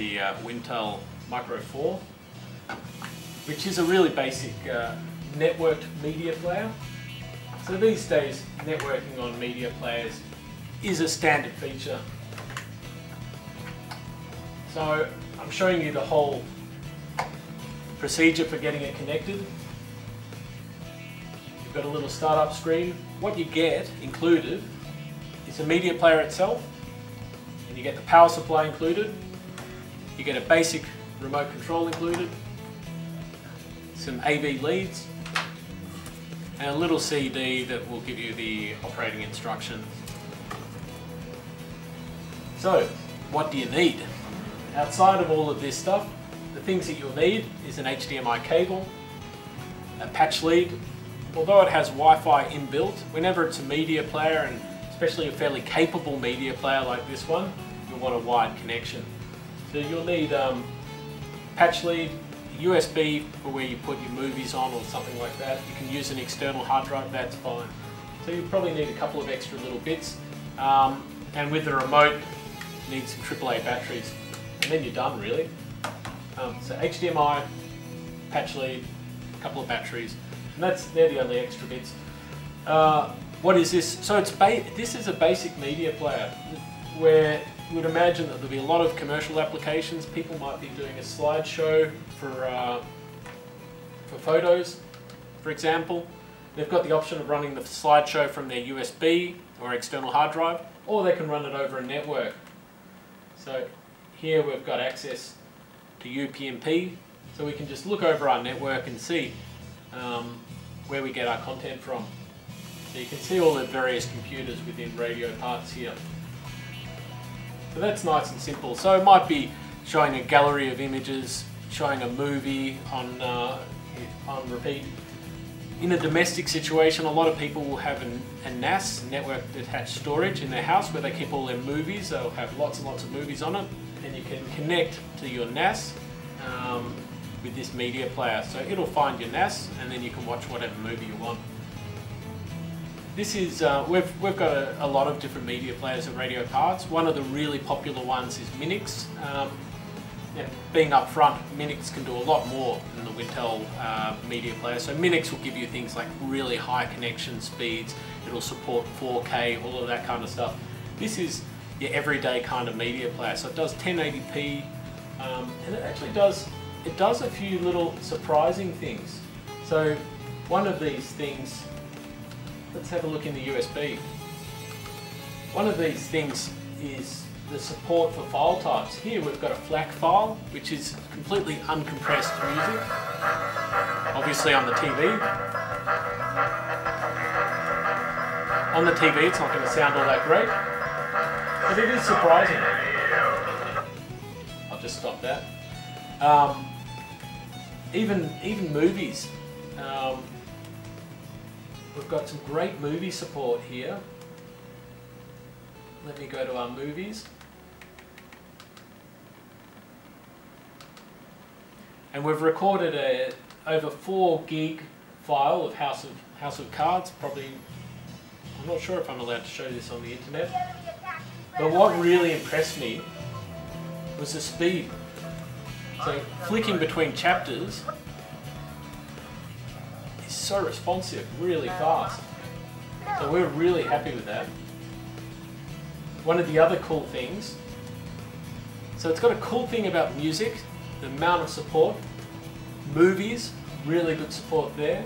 the Intel Micro4, which is a really basic networked media player. So these days, networking on media players is a standard feature. So I'm showing you the whole procedure for getting it connected. You've got a little startup screen. What you get included is the media player itself, and you get the power supply included. You get a basic remote control included, some AV leads, and a little CD that will give you the operating instructions. So, what do you need? Outside of all of this stuff, the things that you'll need is an HDMI cable, a patch lead. Although it has Wi-Fi inbuilt, whenever it's a media player, and especially a fairly capable media player like this one, you'll want a wired connection. So you'll need patch lead, USB for where you put your movies on or something like that. You can use an external hard drive, that's fine. So you probably need a couple of extra little bits. And with the remote, you need some AAA batteries. And then you're done, really. So HDMI, patch lead, a couple of batteries, and they're the only extra bits. What is this? So this is a basic media player where you would imagine that there'll be a lot of commercial applications. People might be doing a slideshow for photos, for example. They've got the option of running the slideshow from their USB or external hard drive, or they can run it over a network. So here we've got access to UPnP, so we can just look over our network and see where we get our content from. So you can see all the various computers within Radio Parts here. So that's nice and simple. So it might be showing a gallery of images, showing a movie on repeat. In a domestic situation, a lot of people will have a NAS, network attached storage, in their house where they keep all their movies. They'll have lots and lots of movies on it, and you can connect to your NAS with this media player. So it'll find your NAS, and then you can watch whatever movie you want. This is, we've got a lot of different media players at Radio Parts. One of the really popular ones is Minix. Being up front, Minix can do a lot more than the Intel media player. So Minix will give you things like really high connection speeds. It'll support 4K, all of that kind of stuff. This is your everyday kind of media player. So it does 1080p, and it actually does a few little surprising things. So one of these things, let's have a look in the USB. One of these things is the support for file types. Here we've got a FLAC file, which is completely uncompressed music, obviously on the TV. On the TV it's not going to sound all that great, but it is surprising. I'll just stop that. Even movies. We've got some great movie support here. Let me go to our movies. And we've recorded over 4 gig file of House of Cards. Probably, I'm not sure if I'm allowed to show this on the internet. But what really impressed me was the speed. So flicking between chapters is so responsive, really fast. So we're really happy with that. One of the other cool things, so it's got a cool thing about music, the amount of support. Movies, really good support there.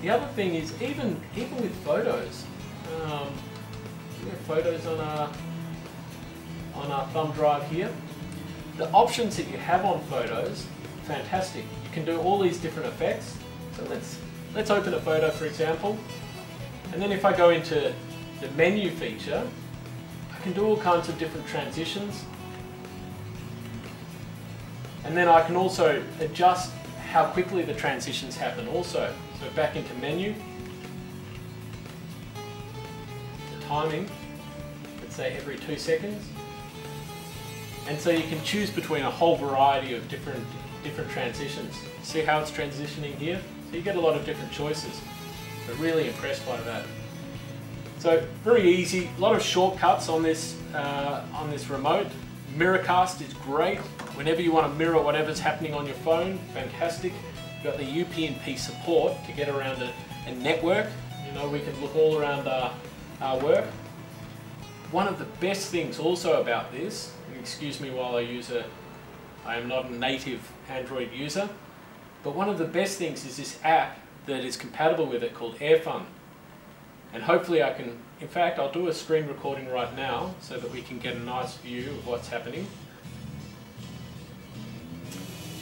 The other thing is even with photos. We have photos on our thumb drive here. The options that you have on photos, fantastic. You can do all these different effects. So let's open a photo, for example, and then if I go into the menu feature, I can do all kinds of different transitions, and then I can also adjust how quickly the transitions happen also. So back into menu, the timing, let's say every 2 seconds, and so you can choose between a whole variety of different transitions. See how it's transitioning here? So you get a lot of different choices. So really impressed by that. So very easy, a lot of shortcuts on this remote. Mirrorcast is great. Whenever you want to mirror whatever's happening on your phone, fantastic. You've got the UPnP support to get around a network. You know, we can look all around our work. One of the best things also about this, and excuse me while I am not a native Android user, but one of the best things is this app that is compatible with it called AirFun. And hopefully I can, in fact, I'll do a screen recording right now so that we can get a nice view of what's happening.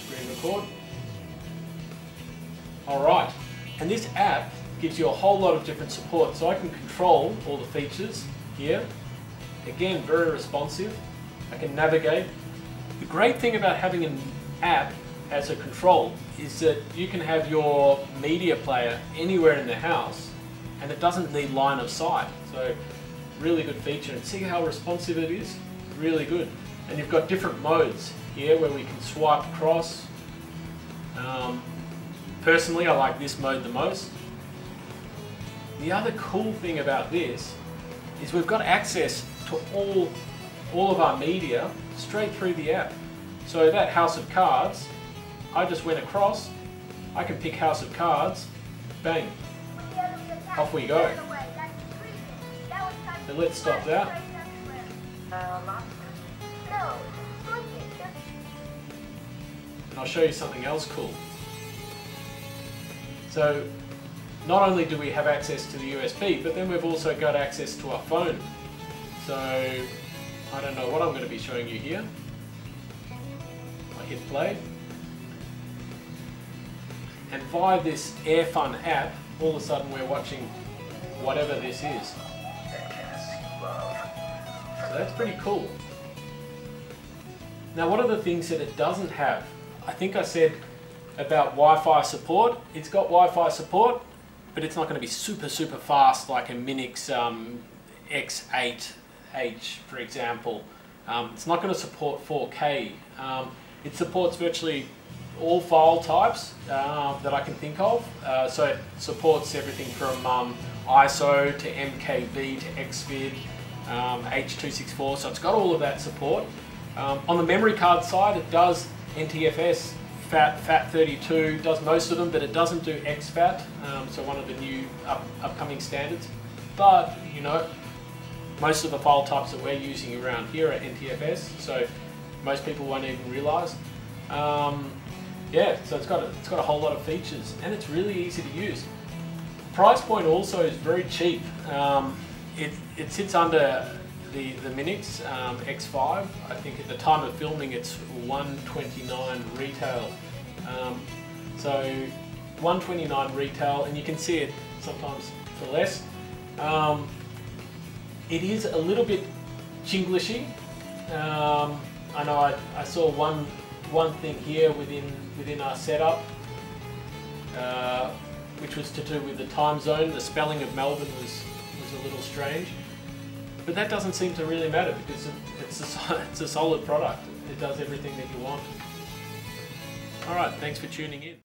Screen record. Alright, and this app gives you a whole lot of different support, so I can control all the features here. Again, very responsive. I can navigate. The great thing about having an app as a control is that you can have your media player anywhere in the house and it doesn't need line of sight. So really good feature, and see how responsive it is? Really good. And you've got different modes here where we can swipe across. Personally, I like this mode the most. The other cool thing about this is we've got access to all of our media straight through the app. So that House of Cards, I just went across, I can pick House of Cards, bang, off we go. So let's stop that. And I'll show you something else cool. So not only do we have access to the USB, but then we've also got access to our phone. So I don't know what I'm going to be showing you here. I hit play. And via this AirFun app, all of a sudden we're watching whatever this is. So that's pretty cool. Now, what are the things that it doesn't have? I think I said about Wi-Fi support. It's got Wi-Fi support, but it's not going to be super fast like a Minix X8H, for example. It's not going to support 4K. It supports virtually all file types that I can think of. So it supports everything from ISO to MKV to XVID, H.264, so it's got all of that support. On the memory card side, it does NTFS, FAT32, does most of them, but it doesn't do exFAT, so one of the new upcoming standards. But, you know, most of the file types that we're using around here are NTFS, so most people won't even realise. Yeah, so it's got a whole lot of features, and it's really easy to use. Price point also is very cheap. It sits under the Minix X5. I think at the time of filming it's $129 retail. So $129 retail, and you can see it sometimes for less. It is a little bit Chinglishy. I know I saw one thing here within our setup, which was to do with the time zone. The spelling of Melbourne was a little strange, but that doesn't seem to really matter because it's a solid product. It does everything that you want. All right, thanks for tuning in.